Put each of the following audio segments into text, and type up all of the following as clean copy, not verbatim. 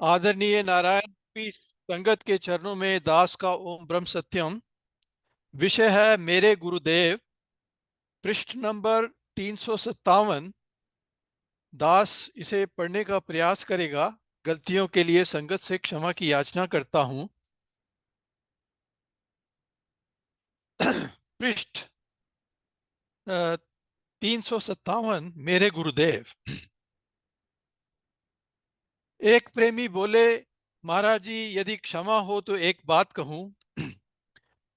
आदरणीय नारायण पी संगत के चरणों में दास का ओम ब्रह्म सत्यम। विषय है मेरे गुरुदेव। पृष्ठ नंबर 357। दास इसे पढ़ने का प्रयास करेगा। गलतियों के लिए संगत से क्षमा की याचना करता हूं। पृष्ठ 357। मेरे गुरुदेव। एक प्रेमी बोले, महाराज जी यदि क्षमा हो तो एक बात कहूं।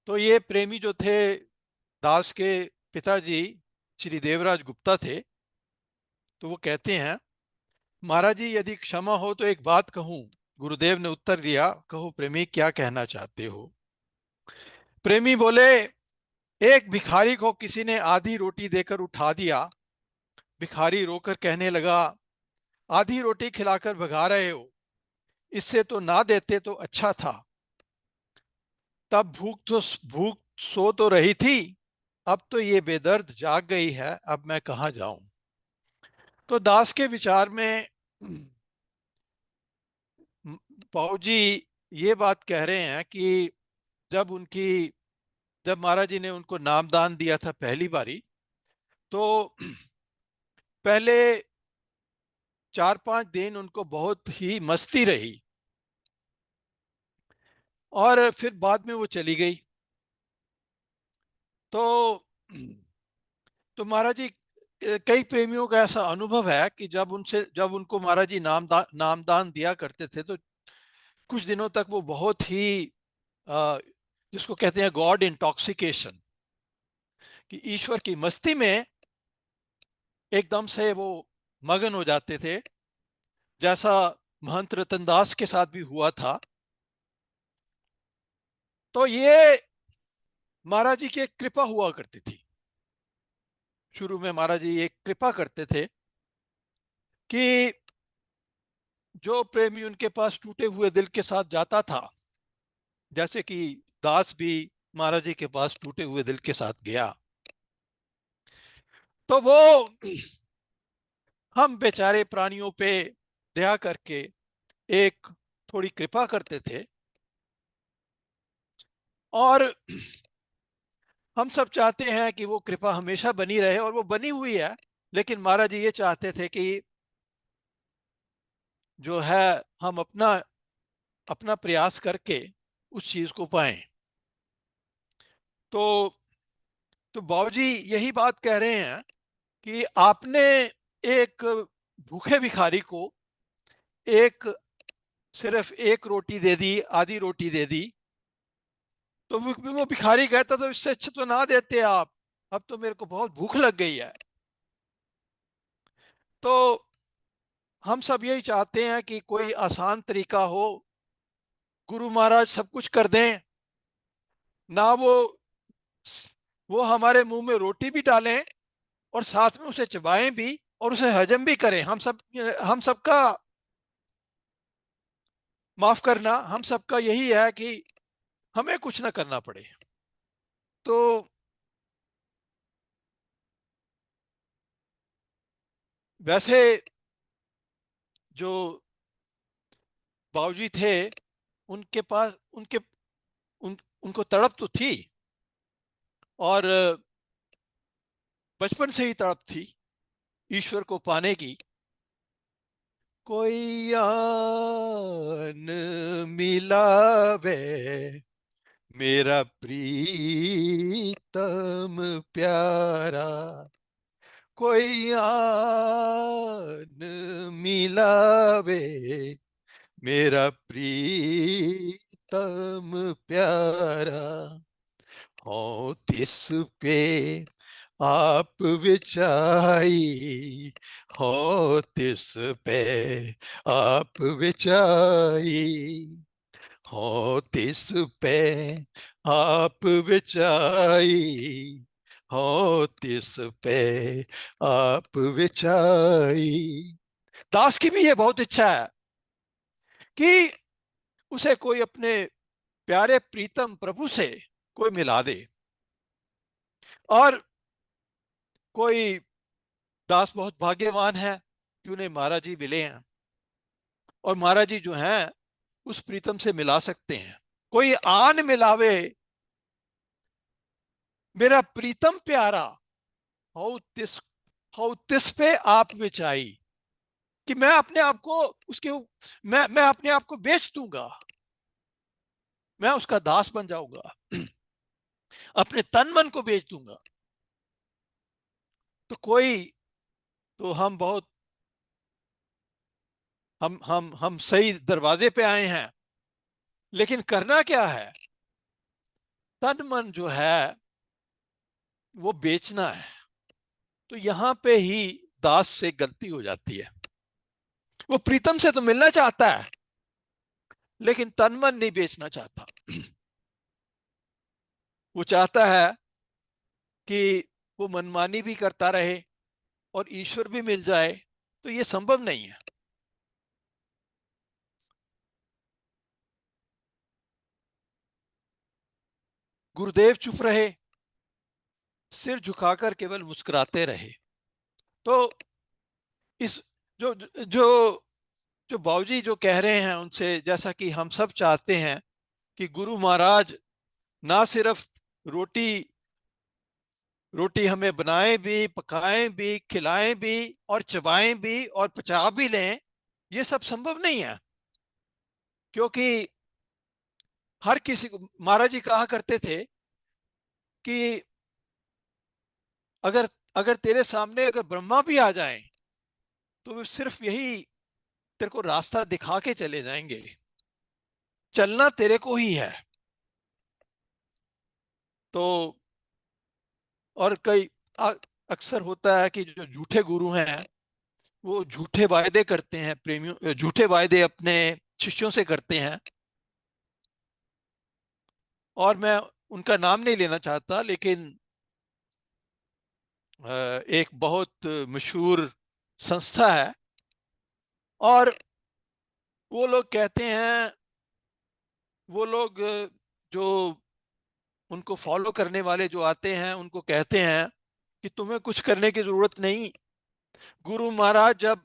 तो ये प्रेमी जो थे, दास के पिताजी श्री देवराज गुप्ता थे। तो वो कहते हैं, महाराज जी यदि क्षमा हो तो एक बात कहूं। गुरुदेव ने उत्तर दिया, कहो प्रेमी, क्या कहना चाहते हो। प्रेमी बोले, एक भिखारी को किसी ने आधी रोटी देकर उठा दिया। भिखारी रोकर कहने लगा, आधी रोटी खिलाकर भगा रहे हो, इससे तो ना देते तो अच्छा था। तब भूख सो तो रही थी, अब तो ये बेदर्द जाग गई है, अब मैं कहाँ जाऊं। तो दास के विचार में पाऊ जी ये बात कह रहे हैं कि जब उनकी जब महाराज जी ने उनको नामदान दिया था पहली बारी, तो पहले 4-5 दिन उनको बहुत ही मस्ती रही, और फिर बाद में वो चली गई। तो महाराज जी, कई प्रेमियों का ऐसा अनुभव है कि जब उनको महाराज जी नामदान दिया करते थे, तो कुछ दिनों तक वो बहुत ही अ, जिसको कहते हैं गॉड इंटॉक्सिकेशन, कि ईश्वर की मस्ती में एकदम से वो मगन हो जाते थे, जैसा महंत रतनदास के साथ भी हुआ था। तो ये महाराज जी की एक कृपा हुआ करती थी। शुरू में महाराज जी एक कृपा करते थे कि जो प्रेमी उनके पास टूटे हुए दिल के साथ जाता था, जैसे कि दास भी महाराज जी के पास टूटे हुए दिल के साथ गया, तो वो हम बेचारे प्राणियों पे दया करके एक थोड़ी कृपा करते थे। और हम सब चाहते हैं कि वो कृपा हमेशा बनी रहे, और वो बनी हुई है। लेकिन महाराज जी ये चाहते थे कि जो है, हम अपना अपना प्रयास करके उस चीज को पाएं। तो बाबूजी यही बात कह रहे हैं कि आपने एक भूखे भिखारी को एक सिर्फ एक रोटी दे दी, आधी रोटी दे दी। तो वो भिखारी कहता, तो इससे अच्छा तो ना देते आप, अब तो मेरे को बहुत भूख लग गई है। तो हम सब यही चाहते हैं कि कोई आसान तरीका हो, गुरु महाराज सब कुछ कर दें ना, वो हमारे मुंह में रोटी भी डालें और साथ में उसे चबाएं भी और उसे हजम भी करें। हम सबका माफ करना, हम सबका यही है कि हमें कुछ ना करना पड़े। तो वैसे जो बाबूजी थे, उनके पास उनको तड़प तो थी, और बचपन से ही तड़प थी ईश्वर को पाने की। कोई आन मिलावे, मेरा प्रीतम प्यारा। कोई आन मिलावे, मेरा प्रीतम प्यारा। हो तिस पे आप विचाई, हो तिस पे आप विचाई, हो तिस पे आप विचाई, हो तिस पे आप विचाई। दास की भी ये बहुत इच्छा है कि उसे कोई अपने प्यारे प्रीतम प्रभु से कोई मिला दे। और कोई दास बहुत भाग्यवान है कि उन्हें महाराज जी मिले हैं। और महाराज जी जो हैं उस प्रीतम से मिला सकते हैं। कोई आन मिलावे मेरा प्रीतम प्यारा, हौ तिस हौ तिस पे आप विचाई, कि मैं अपने आप को उसके मैं अपने आप को बेच दूंगा, मैं उसका दास बन जाऊंगा, अपने तन मन को बेच दूंगा। तो कोई तो हम बहुत हम सही दरवाजे पे आए हैं, लेकिन करना क्या है? तन मन जो है वो बेचना है। तो यहां पे ही दास से गलती हो जाती है। वो प्रीतम से तो मिलना चाहता है, लेकिन तन मन नहीं बेचना चाहता। वो चाहता है कि वो मनमानी भी करता रहे और ईश्वर भी मिल जाए, तो ये संभव नहीं है। गुरुदेव चुप रहे, सिर झुकाकर केवल मुस्कुराते रहे। तो इस जो जो जो बाबूजी जो कह रहे हैं उनसे, जैसा कि हम सब चाहते हैं कि गुरु महाराज ना सिर्फ रोटी रोटी हमें बनाएं भी, पकाएं भी, खिलाएं भी, और चबाएं भी और पचा भी लें, ये सब संभव नहीं है। क्योंकि हर किसी को महाराज जी कहा करते थे कि अगर अगर तेरे सामने अगर ब्रह्मा भी आ जाएं, तो वो सिर्फ यही तेरे को रास्ता दिखा के चले जाएंगे, चलना तेरे को ही है। तो और कई अक्सर होता है कि जो झूठे गुरु हैं वो झूठे वायदे करते हैं, प्रेमियों झूठे वायदे अपने शिष्यों से करते हैं। और मैं उनका नाम नहीं लेना चाहता, लेकिन एक बहुत मशहूर संस्था है, और वो लोग कहते हैं, वो लोग जो उनको फॉलो करने वाले जो आते हैं उनको कहते हैं कि तुम्हें कुछ करने की जरूरत नहीं। गुरु महाराज जब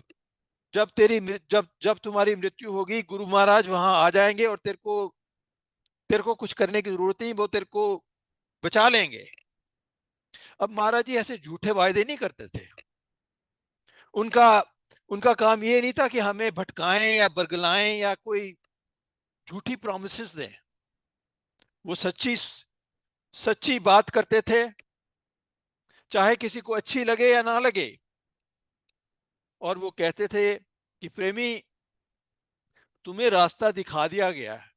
जब तुम्हारी मृत्यु होगी, गुरु महाराज वहां आ जाएंगे और तेरे को कुछ करने की जरूरत नहीं, वो तेरे को बचा लेंगे। अब महाराज जी ऐसे झूठे वायदे नहीं करते थे। उनका उनका काम ये नहीं था कि हमें भटकाएं या बरगलाएं या कोई झूठी प्रॉमिसेस दें। वो सच्ची सच्ची बात करते थे, चाहे किसी को अच्छी लगे या ना लगे। और वो कहते थे कि प्रेमी, तुम्हें रास्ता दिखा दिया गया है,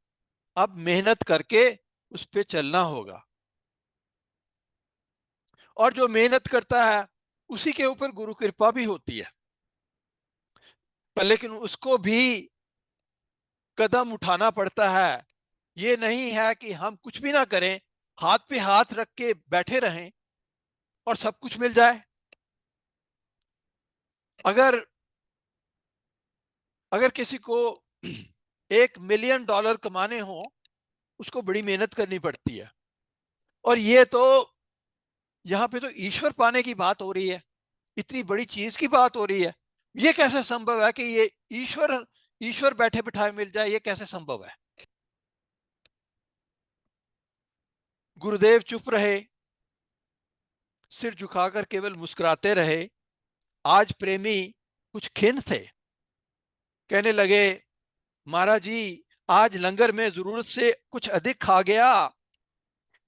अब मेहनत करके उस पे चलना होगा। और जो मेहनत करता है उसी के ऊपर गुरु कृपा भी होती है। पर लेकिन उसको भी कदम उठाना पड़ता है। ये नहीं है कि हम कुछ भी ना करें, हाथ पे हाथ रख के बैठे रहें और सब कुछ मिल जाए। अगर अगर किसी को $1 मिलियन कमाने हो, उसको बड़ी मेहनत करनी पड़ती है। और ये तो यहाँ पे तो ईश्वर पाने की बात हो रही है, इतनी बड़ी चीज की बात हो रही है। ये कैसे संभव है कि ये ईश्वर ईश्वर बैठे बिठाए मिल जाए? ये कैसे संभव है? गुरुदेव चुप रहे, सिर झुकाकर केवल मुस्कुराते रहे। आज प्रेमी कुछ खिन्न थे, कहने लगे, महाराज जी आज लंगर में जरूरत से कुछ अधिक खा गया।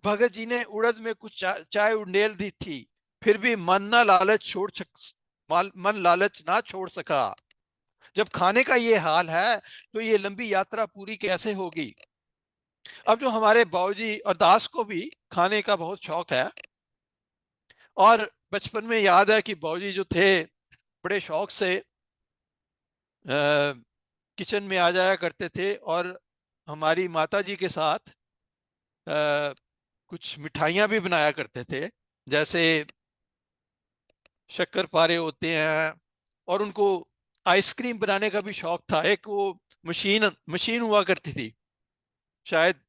भगत जी ने उड़द में कुछ चाय उंडेल दी थी, फिर भी मन लालच ना छोड़ सका। जब खाने का ये हाल है, तो ये लंबी यात्रा पूरी कैसे होगी? अब जो हमारे बाबूजी और दास को भी खाने का बहुत शौक है, और बचपन में याद है कि बाबूजी जो थे बड़े शौक से किचन में आ जाया करते थे, और हमारी माता जी के साथ अ, कुछ मिठाइयाँ भी बनाया करते थे। जैसे शक्कर पारे होते हैं, और उनको आइसक्रीम बनाने का भी शौक था। एक वो मशीन मशीन हुआ करती थी, शायद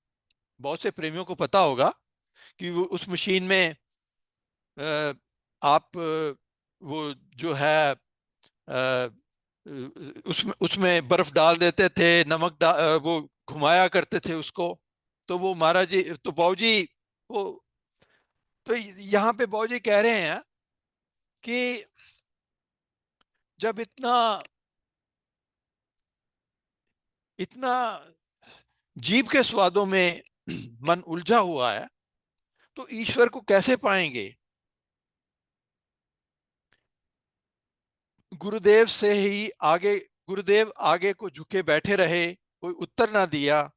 बहुत से प्रेमियों को पता होगा कि वो उस मशीन में आप वो जो है उसमें उसमें बर्फ डाल देते थे, वो घुमाया करते थे उसको। तो वो महाराज जी, तो बाबूजी वो, तो यहाँ पे बाबूजी कह रहे हैं कि जब इतना इतना जीभ के स्वादों में मन उलझा हुआ है, तो ईश्वर को कैसे पाएंगे। गुरुदेव से ही आगे गुरुदेव आगे को झुके बैठे रहे, कोई उत्तर ना दिया।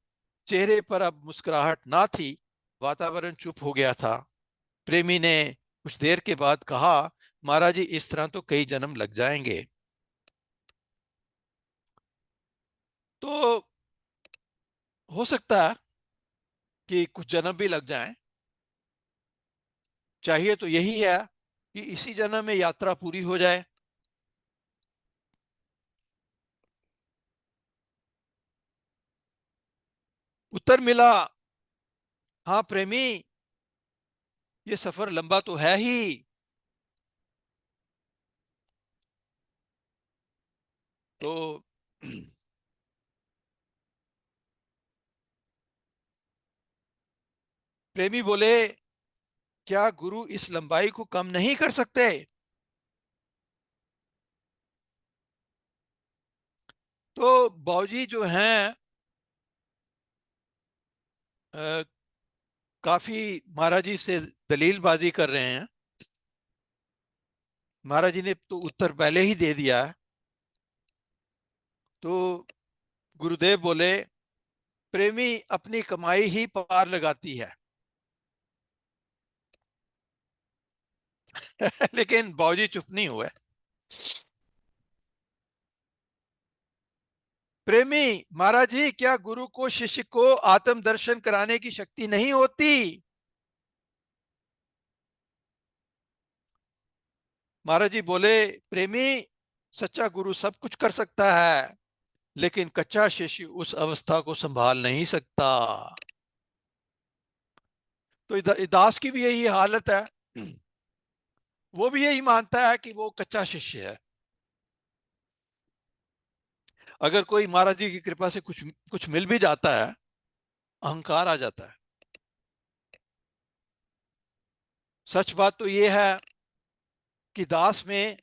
चेहरे पर अब मुस्कुराहट ना थी, वातावरण चुप हो गया था। प्रेमी ने कुछ देर के बाद कहा, महाराज जी इस तरह तो कई जन्म लग जाएंगे। तो हो सकता है कि कुछ जन्म भी लग जाएं। चाहिए तो यही है कि इसी जन्म में यात्रा पूरी हो जाए। उत्तर मिला, हाँ प्रेमी, ये सफर लंबा तो है ही। तो प्रेमी बोले, क्या गुरु इस लंबाई को कम नहीं कर सकते। तो बाबूजी जो हैं, अ, काफी महाराज जी से दलीलबाजी कर रहे हैं। महाराज जी ने तो उत्तर पहले ही दे दिया है। तो गुरुदेव बोले, प्रेमी अपनी कमाई ही पार लगाती है। लेकिन बाबूजी चुप नहीं हुए। प्रेमी, महाराज जी क्या गुरु को शिष्य को आत्म दर्शन कराने की शक्ति नहीं होती। महाराज जी बोले, प्रेमी, सच्चा गुरु सब कुछ कर सकता है, लेकिन कच्चा शिष्य उस अवस्था को संभाल नहीं सकता। तो दास की भी यही हालत है। वो भी यही मानता है कि वो कच्चा शिष्य है। अगर कोई महाराज जी की कृपा से कुछ कुछ मिल भी जाता है, अहंकार आ जाता है। सच बात तो ये है कि दास में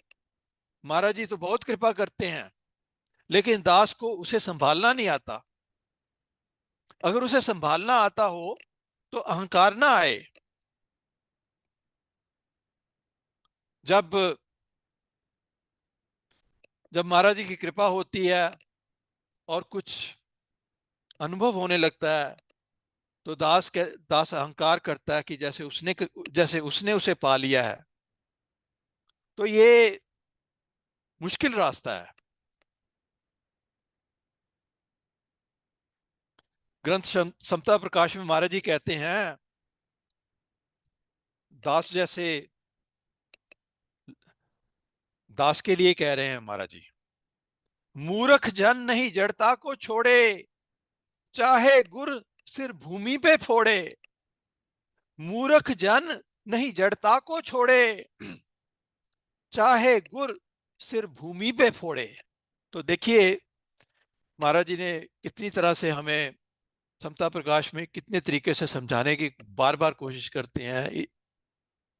महाराज जी तो बहुत कृपा करते हैं, लेकिन दास को उसे संभालना नहीं आता। अगर उसे संभालना आता हो तो अहंकार ना आए। जब जब महाराज जी की कृपा होती है और कुछ अनुभव होने लगता है, तो दास अहंकार करता है कि जैसे उसने उसे पा लिया है। तो ये मुश्किल रास्ता है। ग्रंथ समता प्रकाश में महाराज जी कहते हैं, दास जैसे दास के लिए कह रहे हैं महाराज जी, मूर्ख जन नहीं जड़ता को छोड़े, चाहे गुर सिर भूमि पे फोड़े। मूर्ख जन नहीं जड़ता को छोड़े, चाहे गुर सिर भूमि पे फोड़े। तो देखिए, महाराज जी ने कितनी तरह से हमें समता प्रकाश में कितने तरीके से समझाने की बार बार कोशिश करते हैं।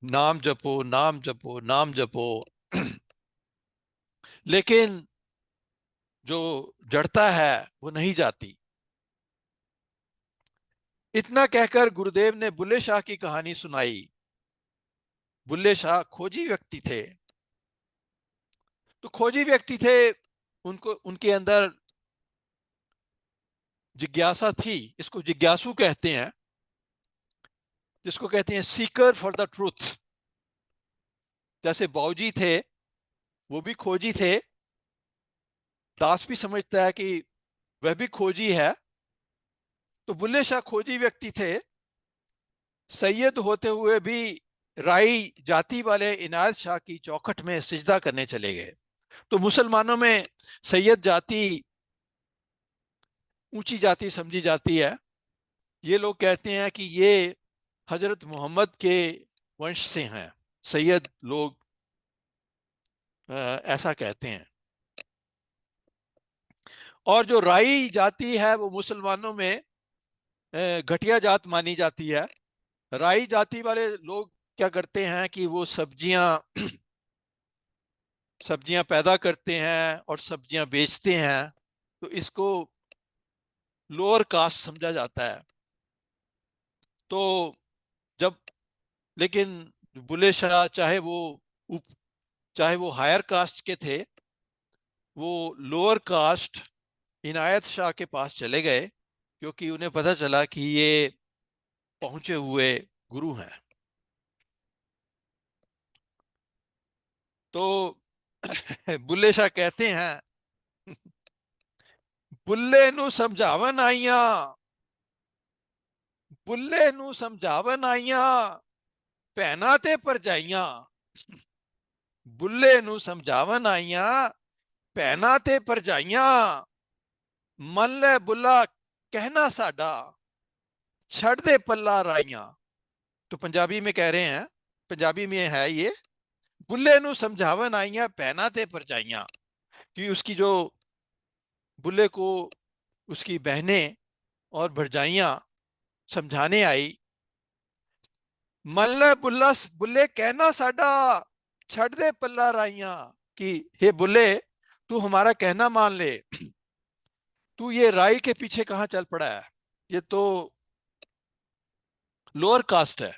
नाम जपो, नाम जपो, नाम जपो। लेकिन जो जड़ता है वो नहीं जाती। इतना कहकर गुरुदेव ने बुल्ले शाह की कहानी सुनाई। बुल्ले शाह खोजी व्यक्ति थे। तो खोजी व्यक्ति थे, उनको उनके अंदर जिज्ञासा थी। इसको जिज्ञासु कहते हैं, जिसको कहते हैं सीकर फॉर द ट्रूथ। जैसे बाऊजी थे, वो भी खोजी थे। दास भी समझता है कि वह भी खोजी है। तो बुल्ले शाह खोजी व्यक्ति थे। सैयद होते हुए भी राई जाति वाले इनायत शाह की चौखट में सिजदा करने चले गए। तो मुसलमानों में सैयद जाति ऊंची जाति समझी जाती है। ये लोग कहते हैं कि ये हजरत मोहम्मद के वंश से हैं। सैयद लोग ऐसा कहते हैं। और जो राई जाति है वो मुसलमानों में घटिया जात मानी जाती है। राई जाति वाले लोग क्या करते हैं कि वो सब्जियां सब्जियां पैदा करते हैं और सब्जियां बेचते हैं, तो इसको लोअर कास्ट समझा जाता है। तो जब लेकिन बुल्ले शाह चाहे वो हायर कास्ट के थे, वो लोअर कास्ट इनायत शाह के पास चले गए, क्योंकि उन्हें पता चला कि ये पहुंचे हुए गुरु हैं। तो बुल्ले शाह कहते हैं, बुल्ले नु समझावन आईया, बुल्ले नु समझावन आईया, भैनां ते भरजाइयां। बुल्ले नु समझावन आईया, भैनां ते भरजाइयां। मन ले बुल्ला कहना साडा, छड़ दे पल्ला राइयां। तो पंजाबी में कह रहे हैं, पंजाबी में है ये, बुल्ले नु समझावन आईया भैनां ते भरजाइयां, कि उसकी जो बुल्ले को उसकी बहनें और भरजाइयां समझाने आई। मल्ल बुल्ला बुल्ले कहना साडा, छड़ दे पल्ला राइयां, कि हे बुल्ले तू हमारा कहना मान ले, तू ये राई के पीछे कहां चल पड़ा है, ये तो लोअर कास्ट है।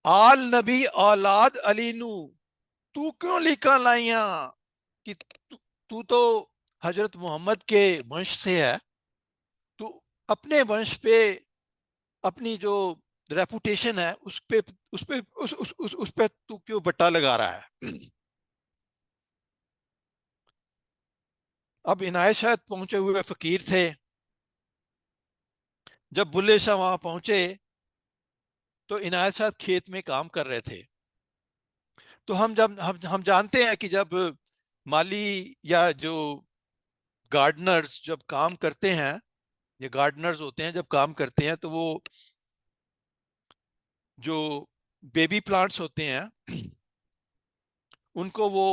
आल नबी औलाद अली नू तू क्यों लीका लाइया, कि तू तो हजरत मोहम्मद के वंश से है, तू अपने वंश पे अपनी जो रेपुटेशन है उस पे तू क्यों बट्टा लगा रहा है। अब इनायत शायद पहुंचे हुए फकीर थे। जब बुल्ले शाह वहां पहुंचे तो इनायत शायद खेत में काम कर रहे थे। तो हम जानते हैं कि जब माली या जो गार्डनर्स जब काम करते हैं, ये गार्डनर्स होते हैं, जब काम करते हैं तो वो जो बेबी प्लांट्स होते हैं उनको वो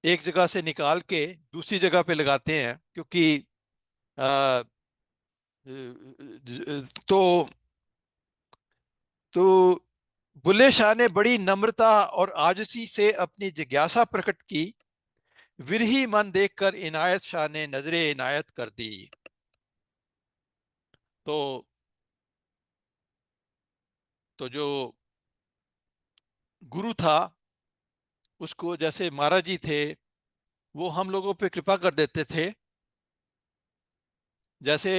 एक जगह से निकाल के दूसरी जगह पे लगाते हैं, क्योंकि अ, तो तो बुल्ले शाह ने बड़ी नम्रता और आजिज़ी से अपनी जिज्ञासा प्रकट की। विरही मन देखकर इनायत शाह ने नजरे इनायत कर दी। तो जो गुरु था, उसको जैसे महाराज जी थे वो हम लोगों पे कृपा कर देते थे, जैसे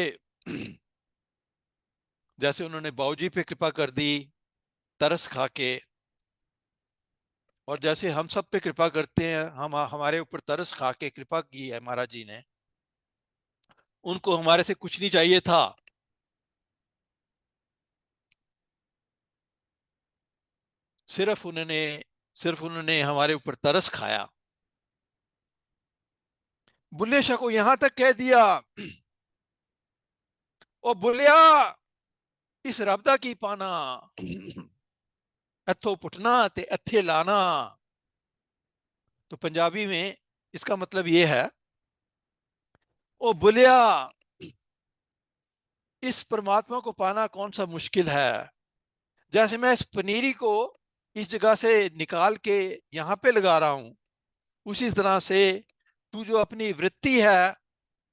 जैसे उन्होंने बाबूजी पे कृपा कर दी तरस खा के, और जैसे हम सब पे कृपा करते हैं, हम हमारे ऊपर तरस खा के कृपा की है महाराज जी ने। उनको हमारे से कुछ नहीं चाहिए था, सिर्फ उन्होंने हमारे ऊपर तरस खाया। बुल्ले शाह को यहां तक कह दिया, ओ बुलिया इस रबदा की पाना, इथों पुटना ते इथे लाना। तो पंजाबी में इसका मतलब ये है, ओ बुलिया इस परमात्मा को पाना कौन सा मुश्किल है। जैसे मैं इस पनीरी को इस जगह से निकाल के यहाँ पे लगा रहा हूं, उसी तरह से तू जो अपनी वृत्ति है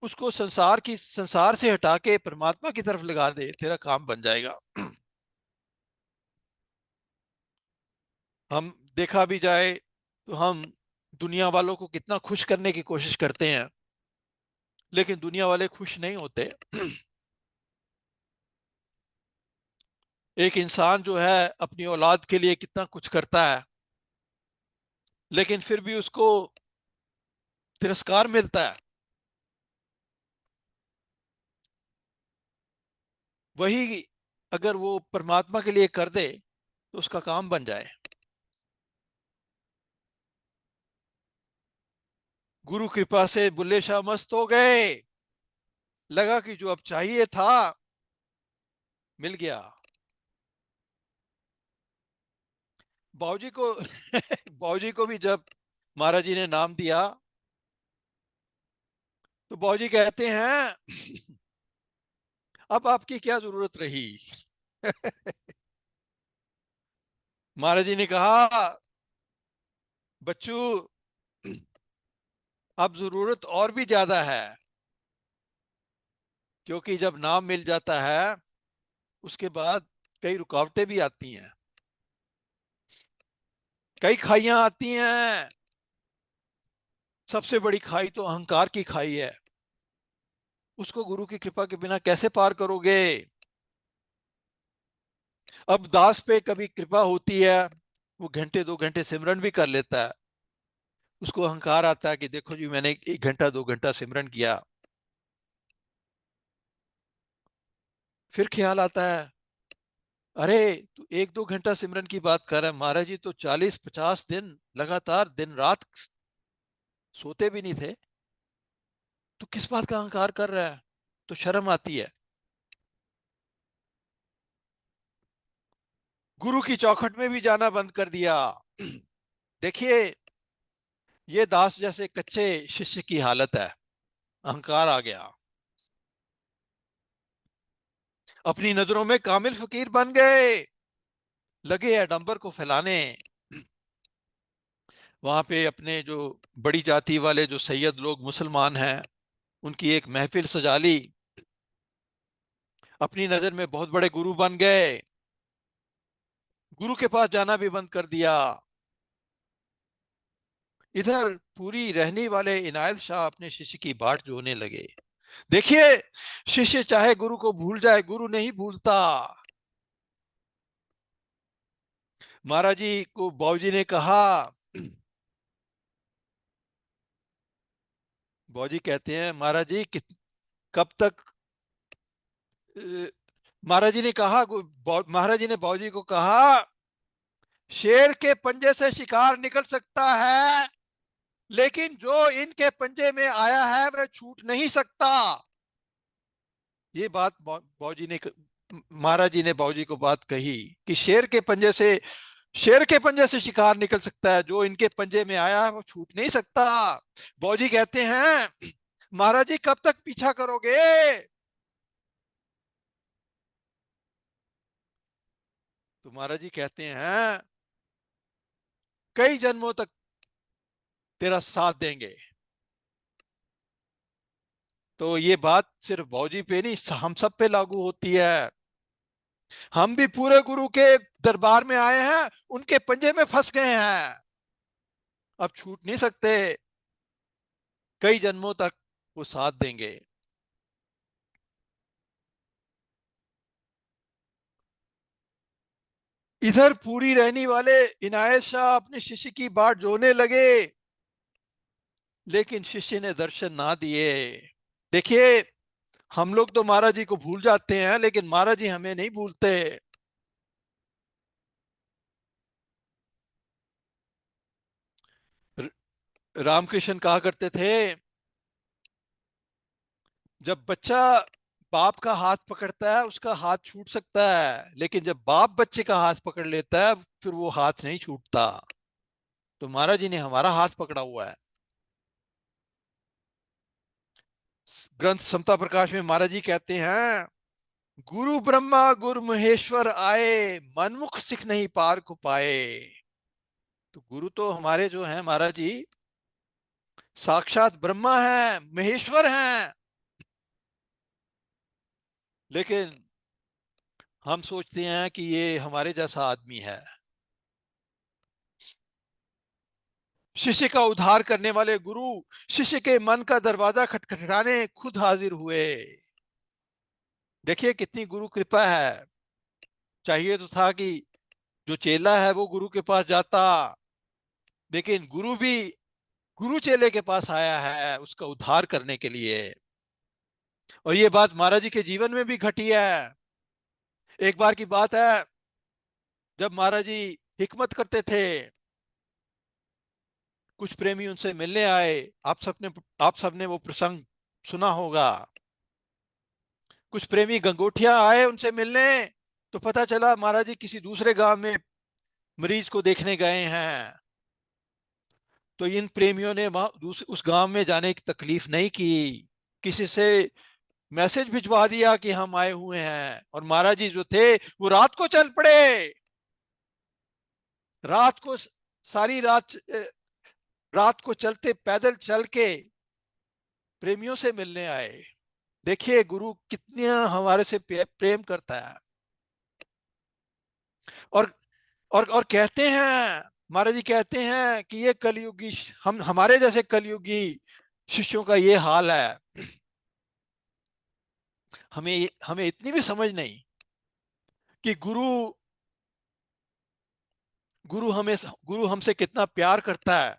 उसको संसार से हटा के परमात्मा की तरफ लगा दे, तेरा काम बन जाएगा। हम देखा भी जाए तो हम दुनिया वालों को कितना खुश करने की कोशिश करते हैं, लेकिन दुनिया वाले खुश नहीं होते। एक इंसान जो है अपनी औलाद के लिए कितना कुछ करता है, लेकिन फिर भी उसको तिरस्कार मिलता है। वही अगर वो परमात्मा के लिए कर दे तो उसका काम बन जाए। गुरु कृपा से बुल्ले शाह मस्त हो गए, लगा कि जो अब चाहिए था मिल गया। बाबूजी को बाबूजी को भी जब महाराज जी ने नाम दिया तो बाबूजी कहते हैं अब आपकी क्या जरूरत रही। महाराज जी ने कहा, बच्चू अब जरूरत और भी ज्यादा है, क्योंकि जब नाम मिल जाता है उसके बाद कई रुकावटें भी आती हैं, कई खाइयां आती हैं। सबसे बड़ी खाई तो अहंकार की खाई है, उसको गुरु की कृपा के बिना कैसे पार करोगे। अब दास पे कभी कृपा होती है, वो घंटे 2 घंटे सिमरन भी कर लेता है, उसको अहंकार आता है कि देखो जी मैंने 1 घंटा 2 घंटा सिमरन किया। फिर ख्याल आता है, अरे तू 1-2 घंटा सिमरन की बात कर रहा है, महाराज जी तो 40-50 दिन लगातार दिन रात सोते भी नहीं थे, तो किस बात का अहंकार कर रहा है। तो शर्म आती है। गुरु की चौखट में भी जाना बंद कर दिया। देखिए, ये दास जैसे कच्चे शिष्य की हालत है। अहंकार आ गया, अपनी नजरों में कामिल फकीर बन गए, लगे आडंबर को फैलाने। वहां पे अपने जो बड़ी जाति वाले जो सैयद लोग मुसलमान हैं, उनकी एक महफिल सजा ली, अपनी नजर में बहुत बड़े गुरु बन गए, गुरु के पास जाना भी बंद कर दिया। इधर पूरी रहने वाले इनायत शाह अपने शिष्य की बाट जोने लगे। देखिए, शिष्य चाहे गुरु को भूल जाए, गुरु नहीं भूलता। महाराज जी को बाबूजी ने कहा, बाबूजी कहते हैं, महाराज जी कब तक महाराज जी ने कहा, महाराज जी ने बाबूजी को कहा, शेर के पंजे से शिकार निकल सकता है, लेकिन जो इनके पंजे में आया है वह छूट नहीं सकता। ये बात बाबूजी ने महाराज जी ने बाबूजी को बात कही कि शेर के पंजे से शिकार निकल सकता है, जो इनके पंजे में आया है वो छूट नहीं सकता। बाबूजी कहते हैं, महाराज जी कब तक पीछा करोगे। तो महाराज जी कहते हैं, कई जन्मों तक तेरा साथ देंगे। तो ये बात सिर्फ बाबूजी पे नहीं, हम सब पे लागू होती है। हम भी पूरे गुरु के दरबार में आए हैं, उनके पंजे में फंस गए हैं, अब छूट नहीं सकते, कई जन्मों तक वो साथ देंगे। इधर पूरी रहने वाले इनायत शाह अपने शिष्य की बाट जोने लगे, लेकिन शिष्य ने दर्शन ना दिए। देखिए, हम लोग तो महाराज जी को भूल जाते हैं, लेकिन महाराज जी हमें नहीं भूलते। रामकृष्ण कहा करते थे, जब बच्चा बाप का हाथ पकड़ता है उसका हाथ छूट सकता है, लेकिन जब बाप बच्चे का हाथ पकड़ लेता है फिर वो हाथ नहीं छूटता। तो महाराज जी ने हमारा हाथ पकड़ा हुआ है। ग्रंथ समता प्रकाश में महाराज जी कहते हैं, गुरु ब्रह्मा गुरु महेश्वर आए, मनमुख सिख नहीं पार को पाए। तो गुरु तो हमारे जो हैं महाराज जी, साक्षात ब्रह्मा है, महेश्वर हैं, लेकिन हम सोचते हैं कि ये हमारे जैसा आदमी है। शिष्य का उद्धार करने वाले गुरु शिष्य के मन का दरवाजा खटखटाने खुद हाजिर हुए। देखिए कितनी गुरु कृपा है। चाहिए तो था कि जो चेला है वो गुरु के पास जाता, लेकिन गुरु भी गुरु चेले के पास आया है उसका उद्धार करने के लिए। और ये बात महाराज जी के जीवन में भी घटी है। एक बार की बात है, जब महाराज जी हिकमत करते थे, कुछ प्रेमी उनसे मिलने आए। आप सबने वो प्रसंग सुना होगा। कुछ प्रेमी गंगोटिया आए उनसे मिलने, तो पता चला महाराज जी किसी दूसरे गांव में मरीज को देखने गए हैं। तो इन प्रेमियों ने वहां उस गांव में जाने की तकलीफ नहीं की, किसी से मैसेज भिजवा दिया कि हम आए हुए हैं। और महाराज जी जो थे वो रात को चल पड़े। रात को सारी रात को चलते, पैदल चल के प्रेमियों से मिलने आए। देखिए गुरु कितना हमारे से प्रेम करता है। और और कहते हैं, महाराज जी कहते हैं कि ये कलयुगी, हम हमारे जैसे कलयुगी शिष्यों का ये हाल है। हमें हमें इतनी भी समझ नहीं कि गुरु गुरु हमें गुरु हमसे कितना प्यार करता है।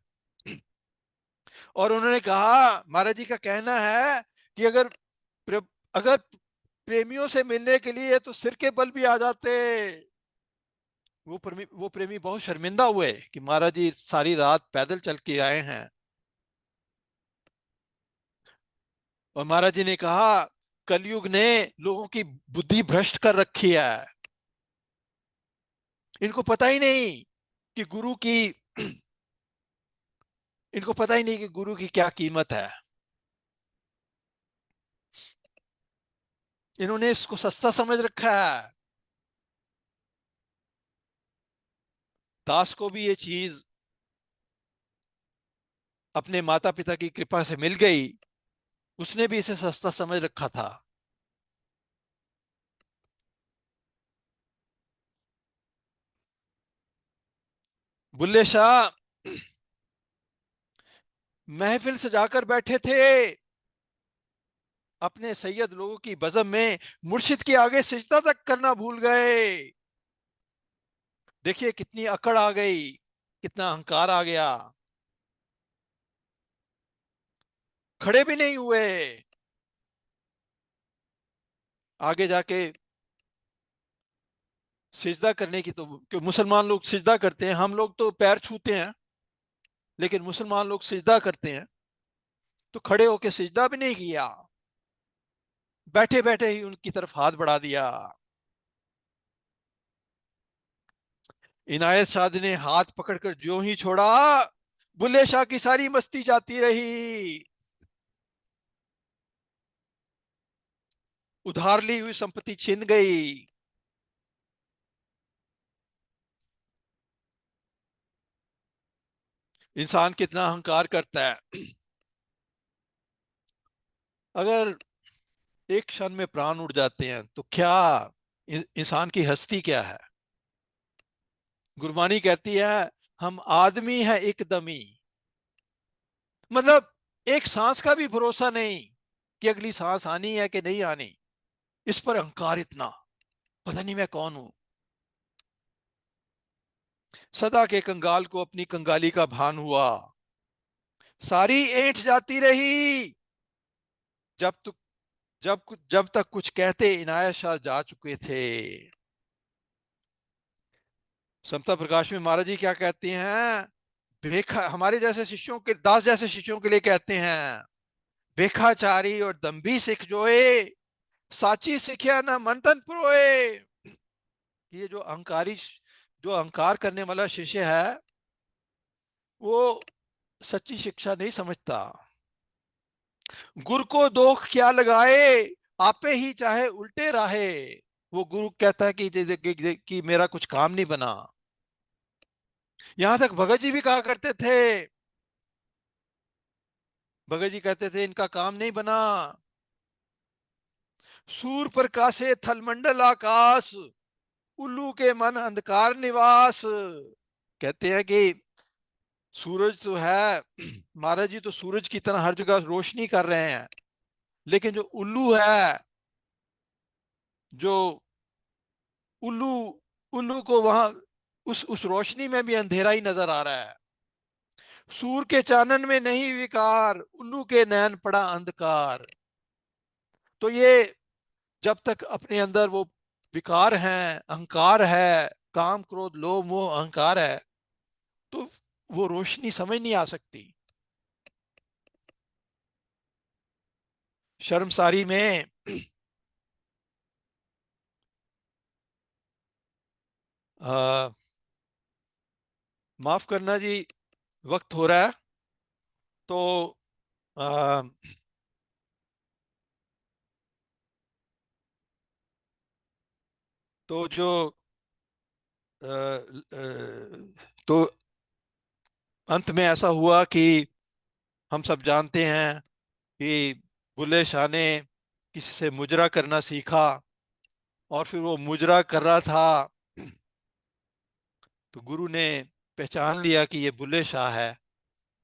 और उन्होंने कहा, महाराज जी का कहना है कि अगर प्रेमियों से मिलने के लिए तो सिर के बल भी आ जाते। वो प्रेमी बहुत शर्मिंदा हुए कि महाराज जी सारी रात पैदल चल के आए हैं। और महाराज जी ने कहा, कलयुग ने लोगों की बुद्धि भ्रष्ट कर रखी है। इनको पता ही नहीं कि गुरु की इनको पता ही नहीं कि गुरु की क्या कीमत है। इन्होंने इसको सस्ता समझ रखा है। दास को भी ये चीज अपने माता पिता की कृपा से मिल गई। उसने भी इसे सस्ता समझ रखा था। बुल्ले शाह महफिल सजाकर बैठे थे। अपने सैयद लोगों की बज़म में मुर्शिद के आगे सिजदा तक करना भूल गए। देखिए कितनी अकड़ आ गई, कितना अहंकार आ गया। खड़े भी नहीं हुए। आगे जाके सिजदा करने की तो, क्यों मुसलमान लोग सिजदा करते हैं, हम लोग तो पैर छूते हैं, लेकिन मुसलमान लोग सिजदा करते हैं। तो खड़े होके सिजदा भी नहीं किया, बैठे बैठे ही उनकी तरफ हाथ बढ़ा दिया। इनायत शाह ने हाथ पकड़कर ज्यों ही छोड़ा, बुल्ले शाह की सारी मस्ती जाती रही। उधार ली हुई संपत्ति छिन गई। इंसान कितना अहंकार करता है। अगर एक क्षण में प्राण उड़ जाते हैं तो क्या इंसान की हस्ती क्या है। गुरबानी कहती है, हम आदमी है एकदमी। मतलब एक सांस का भी भरोसा नहीं कि अगली सांस आनी है कि नहीं आनी। इस पर अहंकार इतना, पता नहीं मैं कौन हूं। सदा के कंगाल को अपनी कंगाली का भान हुआ। सारी ऐंठ जाती रही। जब तक जब तक कुछ कहते इनायत शाह जा चुके थे। समता प्रकाश में महाराज जी क्या कहते हैं, भेखा हमारे जैसे शिष्यों के, दास जैसे शिष्यों के लिए कहते हैं, भेखाचारी और दम्भी सिख जोए, साची सिखिया न मंथन पुरोए। ये जो अहंकार करने वाला शिष्य है, वो सच्ची शिक्षा नहीं समझता। गुरु को दोख क्या लगाए, आपे ही चाहे उल्टे राहे। वो गुरु कहता है कि मेरा कुछ काम नहीं बना। यहां तक भगत जी भी कहा करते थे, भगत जी कहते थे इनका काम नहीं बना। सूर प्रकाशे थलमंडल आकाश, उल्लू के मन अंधकार निवास। कहते हैं कि सूरज तो है, महाराज जी तो सूरज की तरह हर जगह रोशनी कर रहे हैं, लेकिन जो उल्लू है, जो उल्लू उल्लू को वहां उस रोशनी में भी अंधेरा ही नजर आ रहा है। सूर के चानन में नहीं विकार, उल्लू के नैन पड़ा अंधकार। तो ये जब तक अपने अंदर वो विकार हैं, अहंकार है, काम क्रोध लोभ मोह अहंकार है, तो वो रोशनी समझ नहीं आ सकती। शर्मसारी में माफ करना जी, वक्त हो रहा है। तो आ, तो जो अ, तो अंत में ऐसा हुआ कि हम सब जानते हैं कि बुल्ले शाह ने किसी से मुजरा करना सीखा, और फिर वो मुजरा कर रहा था, तो गुरु ने पहचान लिया कि ये बुल्ले शाह है।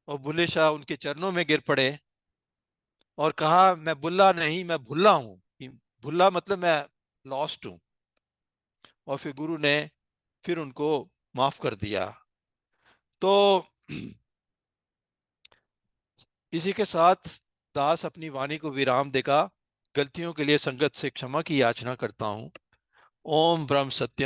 और बुल्ले शाह उनके चरणों में गिर पड़े और कहा, मैं बुल्ला नहीं, मैं भुल्ला हूँ। कि भुल्ला मतलब मैं लॉस्ट हूँ। और फिर गुरु ने फिर उनको माफ कर दिया। तो इसी के साथ दास अपनी वाणी को विराम देगा। गलतियों के लिए संगत से क्षमा की याचना करता हूँ। ओम ब्रह्म सत्यम।